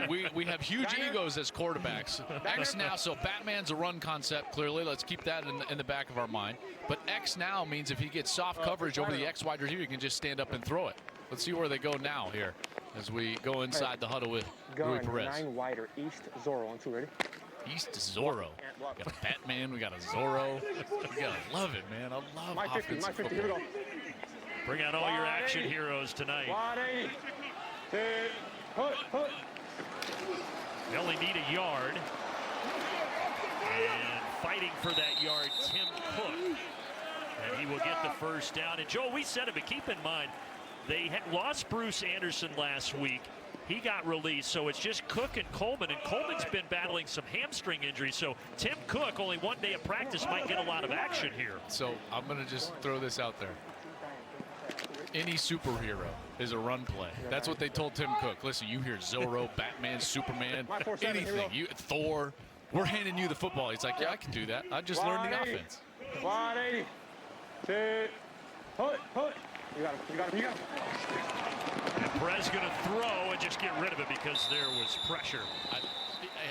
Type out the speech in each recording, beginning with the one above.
we have huge egos as quarterbacks. X now, so Batman's a run concept, clearly. Let's keep that in the back of our mind. But X now means if he gets soft coverage over the X wide receiver, he can just stand up and throw it. Let's see where they go now here as we go inside the huddle with Luis Perez. 9 wider, East Zorro on 2, ready? East Zorro. We got a Batman, we got a Zorro. We gotta love it, man. I love offensive football. Here we go. Bring out all your action heroes tonight. They only need a yard. And fighting for that yard, Tim Cook. And he will get the first down. And Joe, we said it, but keep in mind, they had lost Bruce Anderson last week. He got released, so it's just Cook and Coleman. And Coleman's been battling some hamstring injuries. So Tim Cook, only 1 day of practice, might get a lot of action here. So I'm going to just throw this out there. Any superhero is a run play. That's what they told Tim Cook. Listen, you hear Zorro, Batman, Superman, anything. Thor, we're handing you the football. He's like, yeah, I can do that. I just learned the offense. 180. Put. You got him. And Perez going to throw and just get rid of it because there was pressure.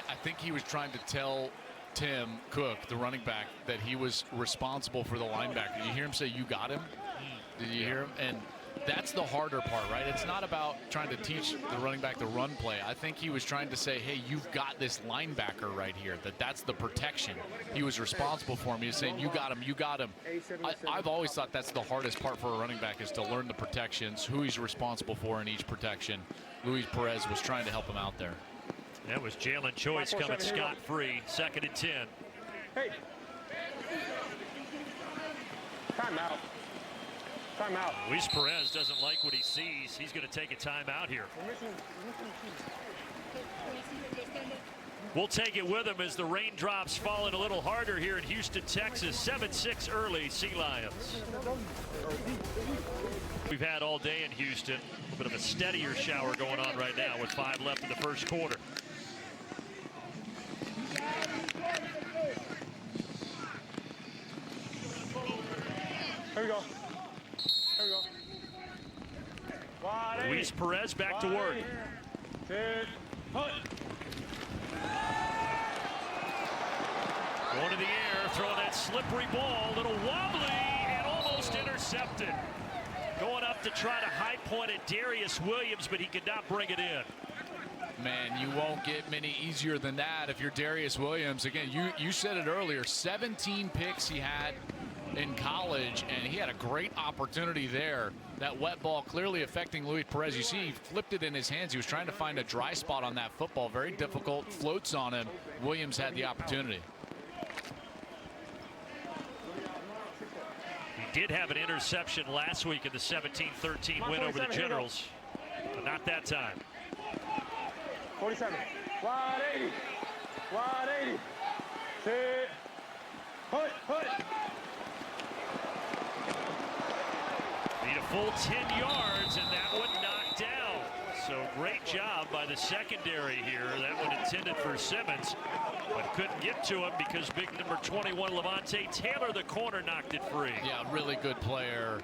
I think he was trying to tell Tim Cook, the running back, that he was responsible for the linebacker. Did you hear him say, you got him? Did you hear him? And that's the harder part, right? It's not about trying to teach the running back the run play. I think he was trying to say, hey, you've got this linebacker right here, that's the protection. He was responsible for him. He was saying, you got him. I've always thought that's the hardest part for a running back is to learn the protections, who he's responsible for in each protection. Luis Perez was trying to help him out there. That was Jalen Choice coming scot-free, 2nd and 10. Hey. Timeout. Luis Perez doesn't like what he sees. He's going to take a timeout here. We'll take it with him as the raindrops falling a little harder here in Houston, Texas. 7-6 early, Sea Lions. We've had all day in Houston. A bit of a steadier shower going on right now with 5 left in the first quarter. Here we go. Luis Perez back to work. Going to the air, throwing that slippery ball, little wobbly, and almost intercepted. Going up to try to high point at Darius Williams, but he could not bring it in. Man, you won't get many easier than that if you're Darius Williams. Again, you said it earlier, 17 picks he had in college, and he had a great opportunity there. That wet ball clearly affecting Luis Perez. You see, he flipped it in his hands. He was trying to find a dry spot on that football. Very difficult. Floats on him. Williams had the opportunity. He did have an interception last week in the 17-13 win over the Generals, but not that time. 47. 180. Put. Need a full 10 yards, and that one knocked down. So great job by the secondary here. That one intended for Simmons, but couldn't get to him because big number 21, Levante Taylor, the corner, knocked it free. Yeah, really good player,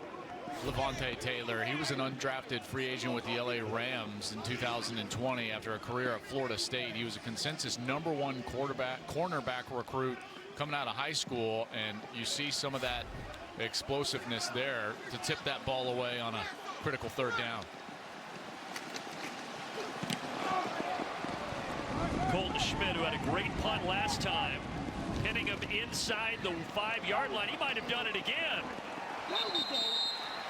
Levante Taylor. He was an undrafted free agent with the LA Rams in 2020 after a career at Florida State. He was a consensus #1 cornerback recruit coming out of high school, and you see some of that explosiveness there to tip that ball away on a critical 3rd down. Colton Schmidt, who had a great punt last time, hitting him inside the 5-yard line. He might have done it again.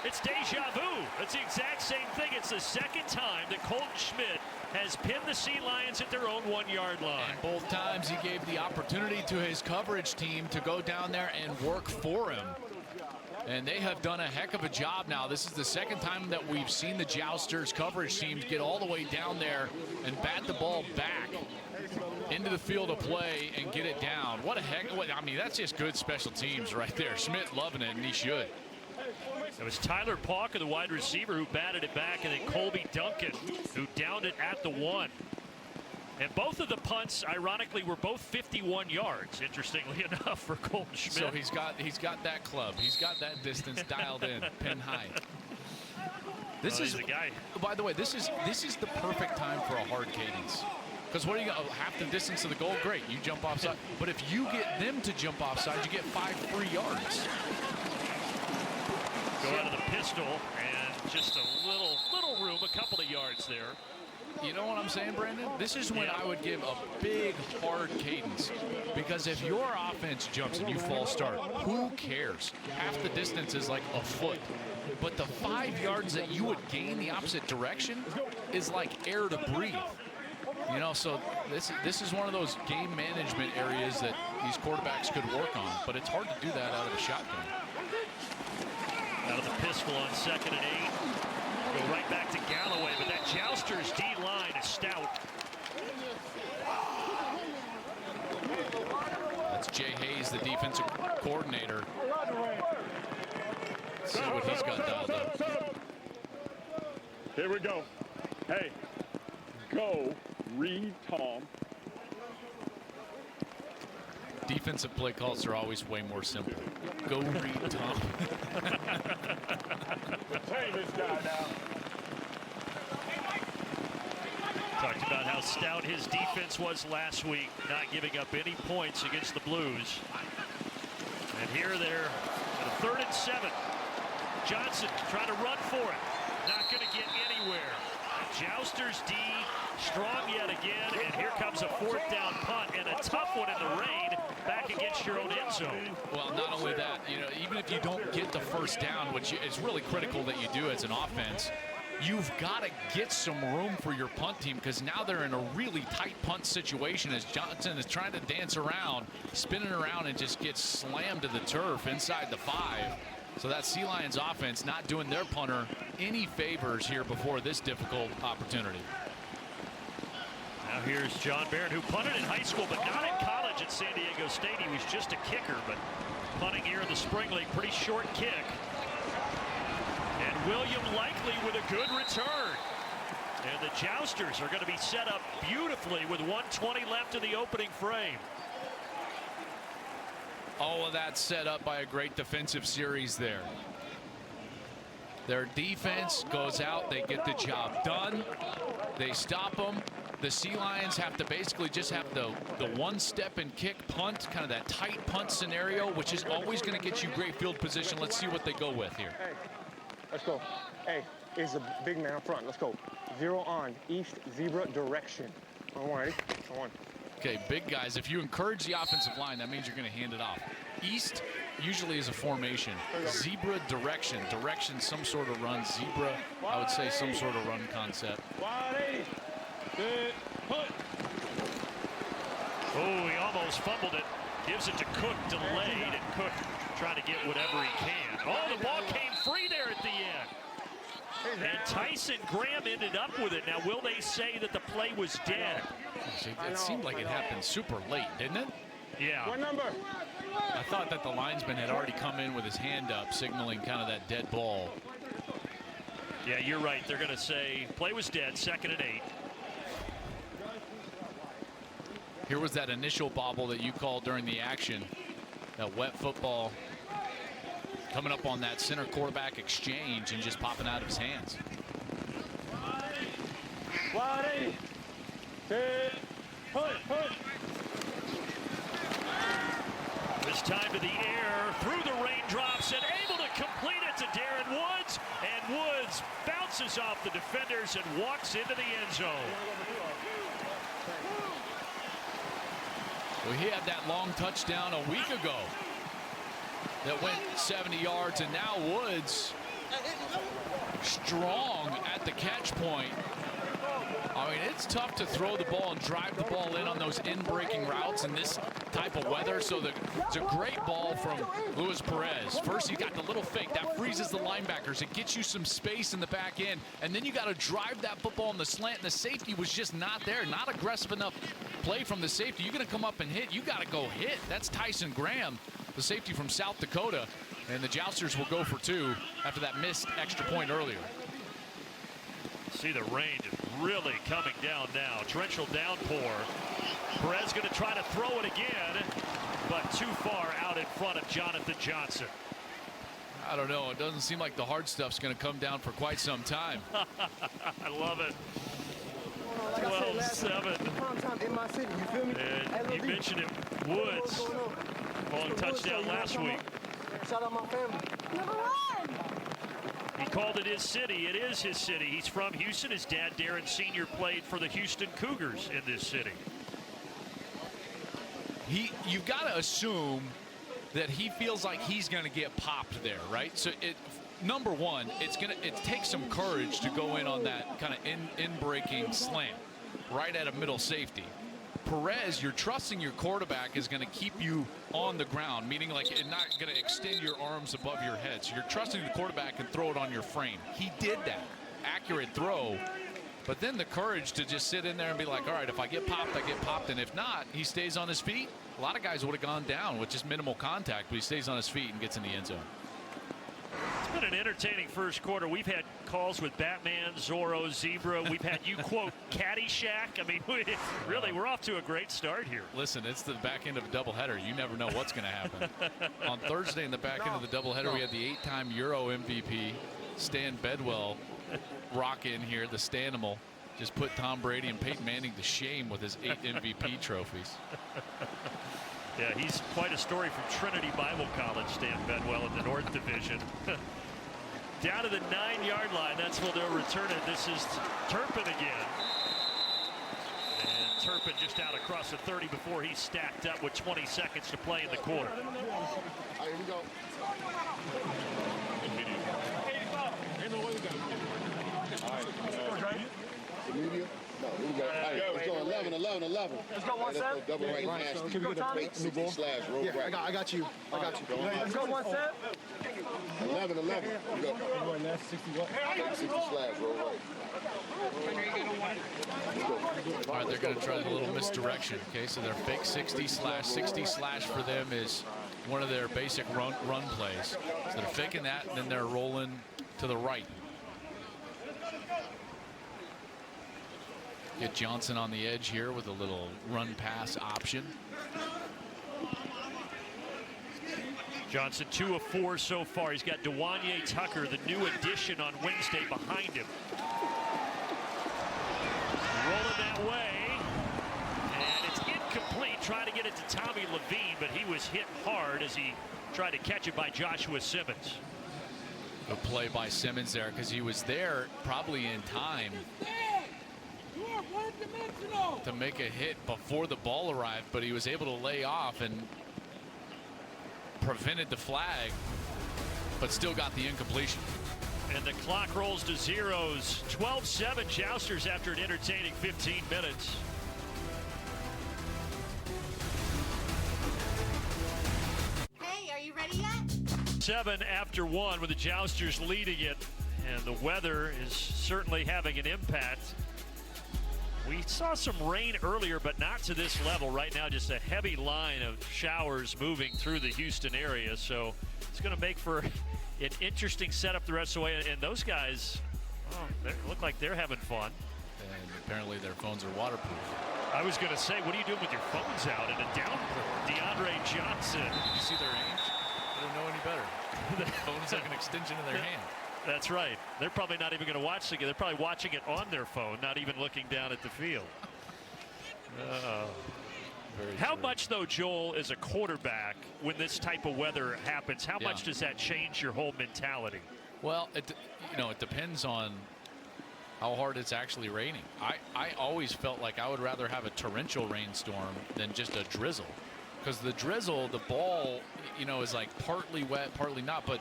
It's deja vu. It's the exact same thing. It's the 2nd time that Colton Schmidt has pinned the Sea Lions at their own 1-yard line. And both times he gave the opportunity to his coverage team to go down there and work for him. And they have done a heck of a job now. This is the 2nd time that we've seen the Jousters coverage teams get all the way down there and bat the ball back into the field of play and get it down. What a heck. I mean, that's just good special teams right there. Schmidt loving it, and he should. It was Tyler Pauker, the wide receiver, who batted it back, and then Colby Duncan, who downed it at the 1. And both of the punts, ironically, were both 51 yards, interestingly enough, for Colton Schmidt. So he's got that club. He's got that distance dialed in, pin high. This is the guy. By the way, this is the perfect time for a hard cadence. Because what do you got? Half the distance to the goal, great. You jump offside. But if you get them to jump offside, you get 5 free yards. Go out of the pistol and just a little room, a couple of yards there. You know what I'm saying, Brandon? This is when I would give a big, hard cadence. Because if your offense jumps and you false start, who cares? Half the distance is like a foot. But the 5 yards that you would gain the opposite direction is like air to breathe. You know, so this is one of those game management areas that these quarterbacks could work on. But it's hard to do that out of a shotgun. Out of the pistol on 2nd and 8. Go right back to Galloway, but that Jousters D-line is stout. That's Jay Hayes, the defensive coordinator. Let's see what he's got dialed up. Here we go. Hey, go read Tom. Defensive play calls are always way more simple. Go read Tom. Hey, this guy now. Talked about how stout his defense was last week, not giving up any points against the Blues. And here they're at a 3rd and 7. Johnson trying to run for it. Not going to get anywhere. Jousters D strong yet again, and here comes a 4th down punt and a tough one in the rain back against your own end zone. Well, not only that, you know, even if you don't get the 1st down, which is really critical that you do as an offense, you've got to get some room for your punt team because now they're in a really tight punt situation as Johnson is trying to dance around, spinning around, and just gets slammed to the turf inside the 5. So that Sea Lions offense not doing their punter any favors here before this difficult opportunity. Now here's John Barron, who punted in high school but not in college at San Diego State. He was just a kicker, but punting here in the spring league, pretty short kick. And William Likely with a good return. And the Jousters are going to be set up beautifully with 1:20 left in the opening frame. All of that set up by a great defensive series there. Their defense goes out, they get the job done, they stop them. The Sea Lions have to basically just have the one step and kick punt, kind of that tight punt scenario, which is always going to get you great field position. Let's see what they go with here. Hey, let's go. Hey, it's a big man up front. Let's go. 0 on east zebra direction. On 1, ready? On 1. Okay, big guys, if you encourage the offensive line, that means you're going to hand it off. East usually is a formation. Zebra direction. Direction, some sort of run. Zebra, I would say some sort of run concept. 180. Good. Put. Oh, he almost fumbled it. Gives it to Cook, delayed, and Cook trying to get whatever he can. Oh, the ball came free there at the end. And Tyson Graham ended up with it. Now, will they say that the play was dead? It seemed like it happened super late, didn't it? Yeah. What number? I thought that the linesman had already come in with his hand up, signaling kind of that dead ball. Yeah, you're right. They're going to say play was dead, 2nd and 8. Here was that initial bobble that you called during the action. That wet football coming up on that center quarterback exchange and just popping out of his hands. 180. Put. This time to the air, through the raindrops, and able to complete it to Darren Woods. And Woods bounces off the defenders and walks into the end zone. Well, he had that long touchdown a week ago that went 70 yards, and now Woods strong at the catch point. I mean, it's tough to throw the ball and drive the ball in on those in-breaking routes in this type of weather. So it's a great ball from Luis Perez. First, you got the little fake. That freezes the linebackers. It gets you some space in the back end. And then you got to drive that football in the slant. And the safety was just not there. Not aggressive enough play from the safety. You're going to come up and hit. You got to go hit. That's Tyson Graham, the safety from South Dakota. And the Jousters will go for 2 after that missed extra point earlier. See the rain just really coming down now. Torrential downpour. Perez going to try to throw it again, but too far out in front of Jonathan Johnson. I don't know. It doesn't seem like the hard stuff's going to come down for quite some time. I love it. Like I said last 12-7. prime time in my city, you feel me? And you mentioned it, Woods, long touchdown last week. Shout out my family. Number one. He called it his city. It is his city. He's from Houston. His dad, Darren Sr., played for the Houston Cougars in this city. You've got to assume that he feels like he's going to get popped there, right? So number one, it takes some courage to go in on that kind of in-breaking slant right at a middle safety. Perez, you're trusting your quarterback is going to keep you on the ground, meaning like it's not going to extend your arms above your head. So you're trusting the quarterback and throw it on your frame. He did that. Accurate throw. But then the courage to just sit in there and be like, all right, if I get popped, I get popped. And if not, he stays on his feet. A lot of guys would have gone down with just minimal contact, but he stays on his feet and gets in the end zone. It's been an entertaining first quarter. We've had calls with Batman, Zorro, Zebra. We've had you quote Caddyshack. I mean, we're off to a great start here. Listen, it's the back end of a doubleheader. You never know what's going to happen. On Thursday in the back end of the doubleheader, we had the 8-time Euro MVP, Stan Bedwell, rock in here, the Stanimal. Just put Tom Brady and Peyton Manning to shame with his 8 MVP trophies. Yeah, he's quite a story from Trinity Bible College, Stan Bedwell in the North Division. Down to the 9-yard line. That's where they'll return it. This is Turpin again. And Turpin just out across the 30 before he's stacked up with 20 seconds to play in the quarter. All right, here we go. Media? No, here we go. All right, let's go 11. Let's go 1 set. Double right hash. Keep it going. Fake 60 slash roll right. I got you. Let's go 1 set. 11. Here we go. 60 slash roll right. All right, they're going to try a little misdirection. Okay, so their fake 60 slash for them is one of their basic run plays. So they're faking that, and then they're rolling to the right. Get Johnson on the edge here with a little run pass option. Johnson 2 of 4 so far. He's got Dewanye Tucker, the new addition on Wednesday, behind him. Rolling that way. And it's incomplete. Trying to get it to Tommy Levine, but he was hit hard as he tried to catch it by Joshua Simmons. A play by Simmons there because he was there probably in time to make a hit before the ball arrived, but he was able to lay off and prevented the flag, but still got the incompletion. And the clock rolls to zeros. 12-7 Jousters after an entertaining 15 minutes. Hey, are you ready yet? 7 after 1 with the Jousters leading it, and the weather is certainly having an impact. We saw some rain earlier, but not to this level. Right now, just a heavy line of showers moving through the Houston area. So it's going to make for an interesting setup the rest of the way. And those guys, they look like they're having fun. And apparently their phones are waterproof. I was going to say, what are you doing with your phones out in a downpour? DeAndre Johnson. You see their age? They don't know any better. The phone is like an extension of their hand. That's right. They're probably not even going to watch it. They're probably watching it on their phone, not even looking down at the field. How much, though, Joel, as a quarterback, when this type of weather happens, how much does that change your whole mentality? Well, it depends on how hard it's actually raining. I always felt like I would rather have a torrential rainstorm than just a drizzle. Because the drizzle, the ball, is like partly wet, partly not. But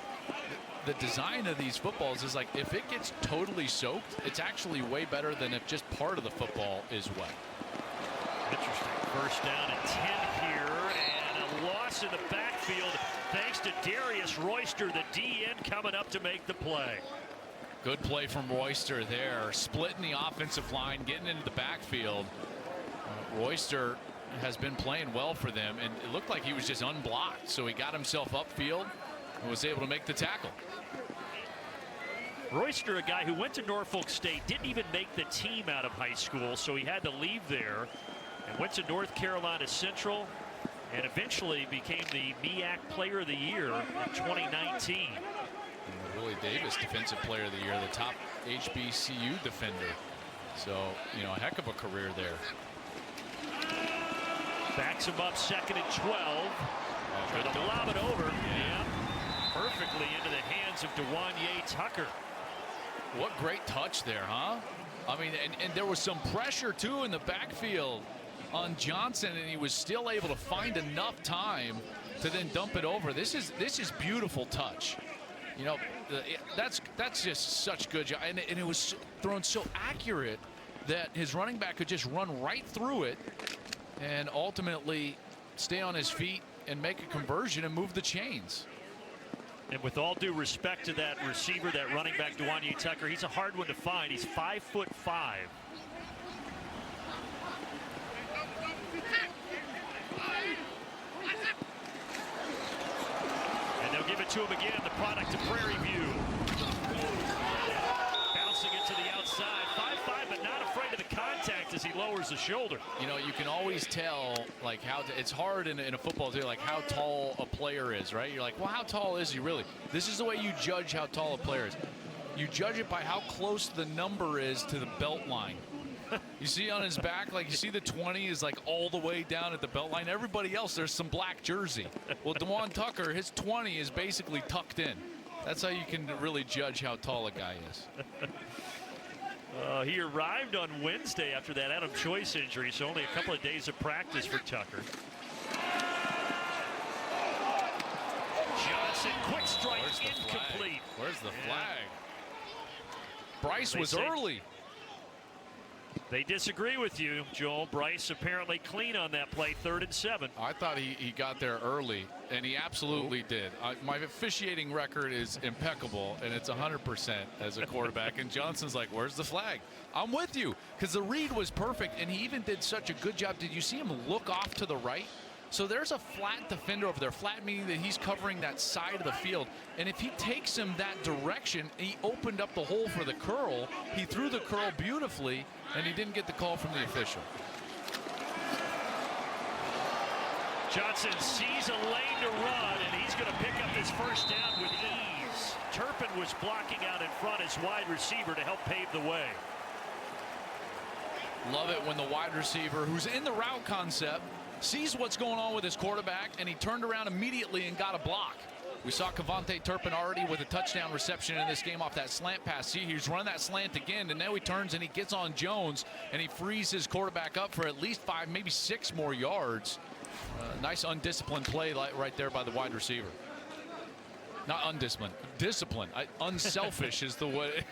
the design of these footballs is like if it gets totally soaked, it's actually way better than if just part of the football is wet. Interesting. First down and 10 here, and a loss in the backfield thanks to Darius Royster, the DN, coming up to make the play. Good play from Royster there, splitting the offensive line, getting into the backfield. Royster has been playing well for them, and it looked like he was just unblocked, so he got himself upfield and was able to make the tackle. Royster, a guy who went to Norfolk State, didn't even make the team out of high school, so he had to leave there and went to North Carolina Central and eventually became the MEAC Player of the Year in 2019. Willie Davis Defensive Player of the Year, the top HBCU defender. So, you know, a heck of a career there. Backs him up, 2nd and 12. Trying to lob it over. Yeah. Perfectly into the hands of DeWanye Tucker. What great touch there, huh? I mean, and there was some pressure, too, in the backfield on Johnson, and he was still able to find enough time to then dump it over. This is beautiful touch. You know, that's just such good job, and it was thrown so accurate that his running back could just run right through it and ultimately stay on his feet and make a conversion and move the chains. And with all due respect to that receiver, that running back, DeWanye Tucker, he's a hard one to find. He's 5'5". And they'll give it to him again, the product of Prairie View. Bouncing it to the outside, 5'5", but not afraid of the contact as he lowers the shoulder. You know, you can always tell, like, it's hard in a football too, like how tall a player is, right? You're like, well, how tall is he really? This is the way you judge how tall a player is. You judge it by how close the number is to the belt line. You see on his back, like, you see the 20 is like all the way down at the belt line. Everybody else, there's some black jersey. Well, DeWanye Tucker, his 20 is basically tucked in. That's how you can really judge how tall a guy is. He arrived on Wednesday after that Adam Choice injury, so only a couple of days of practice for Tucker. Johnson, quick strike, incomplete. Where's the flag? Bryce was early. They disagree with you, Joel. Bryce apparently clean on that play, 3rd and 7. I thought he got there early, and he absolutely did. My officiating record is impeccable, and it's 100% as a quarterback. And Johnson's like, where's the flag? I'm with you, because the read was perfect, and he even did such a good job. Did you see him look off to the right? So there's a flat defender over there, flat meaning that he's covering that side of the field. And if he takes him that direction, he opened up the hole for the curl. He threw the curl beautifully, and he didn't get the call from the official. Johnson sees a lane to run, and he's going to pick up his first down with ease. Turpin was blocking out in front as wide receiver to help pave the way. Love it when the wide receiver, who's in the route concept, sees what's going on with his quarterback, and he turned around immediately and got a block. We saw Kavontae Turpin already with a touchdown reception in this game off that slant pass. See, he's running that slant again, and now he turns and he gets on Jones, and he frees his quarterback up for at least 5, maybe 6 more yards. Nice undisciplined play right there by the wide receiver. Not undisciplined, disciplined. Unselfish is the way.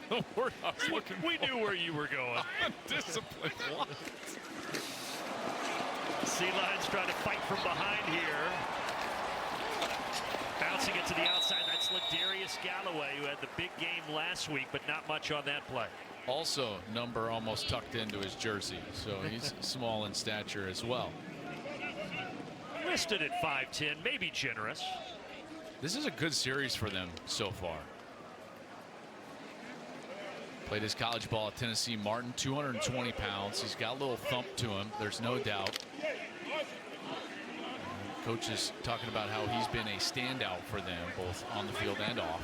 The word I was looking for. We knew where you were going. Undisciplined. What? Sealions trying to fight from behind here. Bouncing it to the outside. That's Ladarius Galloway, who had the big game last week, but not much on that play. Also, number almost tucked into his jersey, so he's small in stature as well. Listed at 5'10", maybe generous. This is a good series for them so far. Played his college ball at Tennessee. Martin, 220 pounds. He's got a little thump to him, there's no doubt. Coach is talking about how he's been a standout for them, both on the field and off.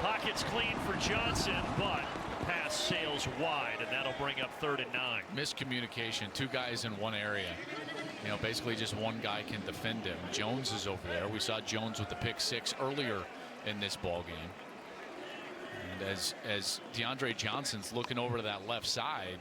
Pockets clean for Johnson, but the pass sails wide, and that'll bring up 3rd and 9. Miscommunication, 2 guys in one area. You know, basically just one guy can defend him. Jones is over there. We saw Jones with the pick 6 earlier in this ball game. And as DeAndre Johnson's looking over to that left side,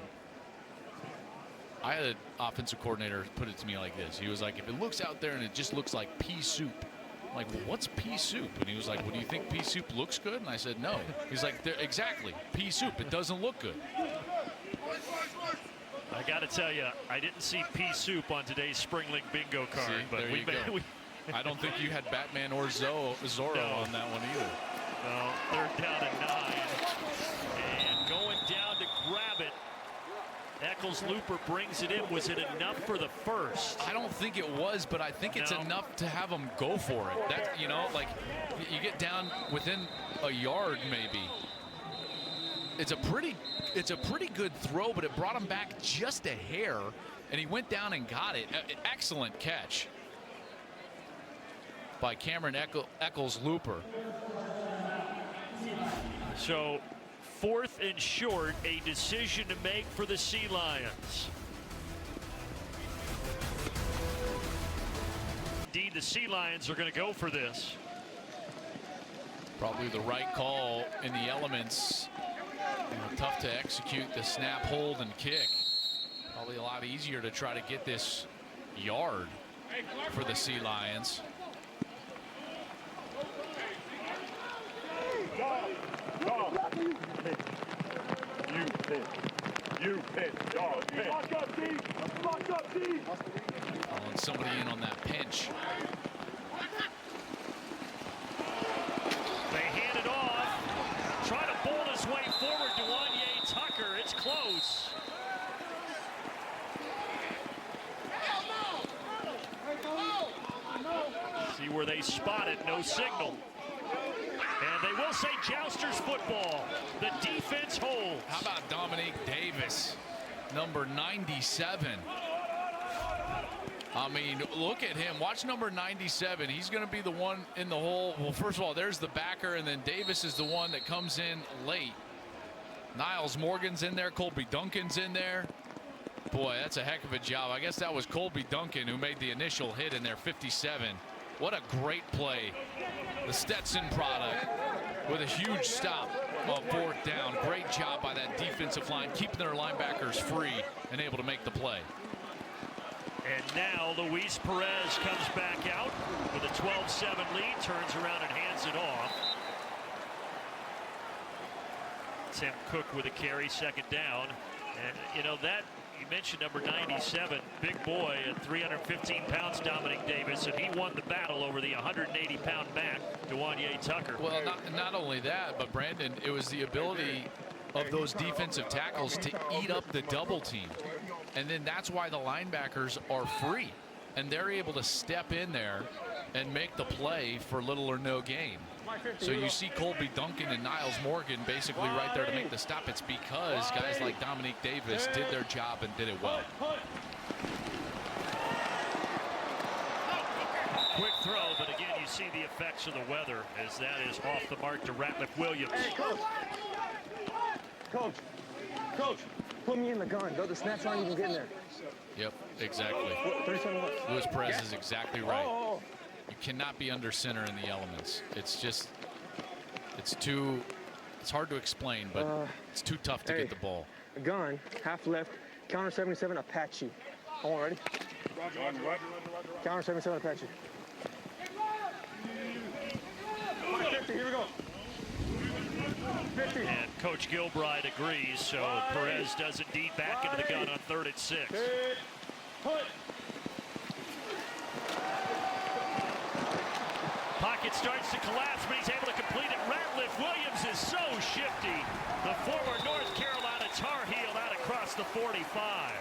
I had an offensive coordinator put it to me like this. He was like, if it looks out there and it just looks like pea soup, I'm like, well, what's pea soup? And he was like, well, do you think pea soup looks good? And I said, no. He's like, exactly, pea soup. It doesn't look good. I got to tell you, I didn't see pea soup on today's Spring League bingo card. See, but there you go. I don't think you had Batman or Zorro on that one either. No, 3rd down and 9. And going down to grab it. Eccles Looper brings it in. Was it enough for the first? I don't think it was, but I think it's enough to have him go for it. That, you know, like, you get down within a yard maybe. It's a pretty good throw, but it brought him back just a hair. and he went down and got it. Excellent catch by Cameron Eccles Looper. So 4th and short, a decision to make for the Sea Lions. Indeed, the Sea Lions are going to go for this. Probably the right call in the elements. Tough to execute the snap, hold, and kick. Probably a lot easier to try to get this yard for the Sea Lions. You pitch, dog, pitch. Lock up, D. Lock up, D. Calling somebody in on that pinch. They hand it off. Trying to bowl his way forward to Wanye Tucker. It's close. See where they spot it. No signal. And they will say Jousters football. The defense holds. How about Dominique Davis, number 97? I mean, look at him. Watch number 97. He's going to be the one in the hole. Well, first of all, there's the backer, and then Davis is the one that comes in late. Niles Morgan's in there. Colby Duncan's in there. Boy, that's a heck of a job. I guess that was Colby Duncan who made the initial hit in there, 57. What a great play. The Stetson product with a huge stop on 4th down. Great job by that defensive line, keeping their linebackers free and able to make the play. And now Luis Perez comes back out with a 12-7 lead, turns around and hands it off. Tim Cook with a carry, 2nd down. And you know that, you mentioned number 97, big boy at 315 pounds, Dominic Davis, and he won the battle over the 180-pound back, Wanye Tucker. Well, not only that, but Brandon, it was the ability of those defensive tackles to eat up the double team. And then that's why the linebackers are free. And they're able to step in there and make the play for little or no gain. So you see Colby Duncan and Niles Morgan basically right there to make the stop. It's because guys like Dominique Davis did their job and did it well. Quick throw, but again, you see the effects of the weather as that is off the mark to Ratliff Williams. Hey, Coach, put me in the gun. The snaps aren't even getting there. Yep, exactly. 37 what? Luis Perez is exactly right. Oh. You cannot be under center in the elements. It's just, it's hard to explain, but it's too tough to get the ball. Gun, half left, counter 77 Apache. All ready? Counter 77 Apache. 50, here we go. 50. And Coach Gilbride agrees, so Perez does indeed back into the gun on 3rd and 6. Pocket starts to collapse, but he's able to complete it. Ratliff Williams is so shifty. The former North Carolina Tar Heel out across the 45.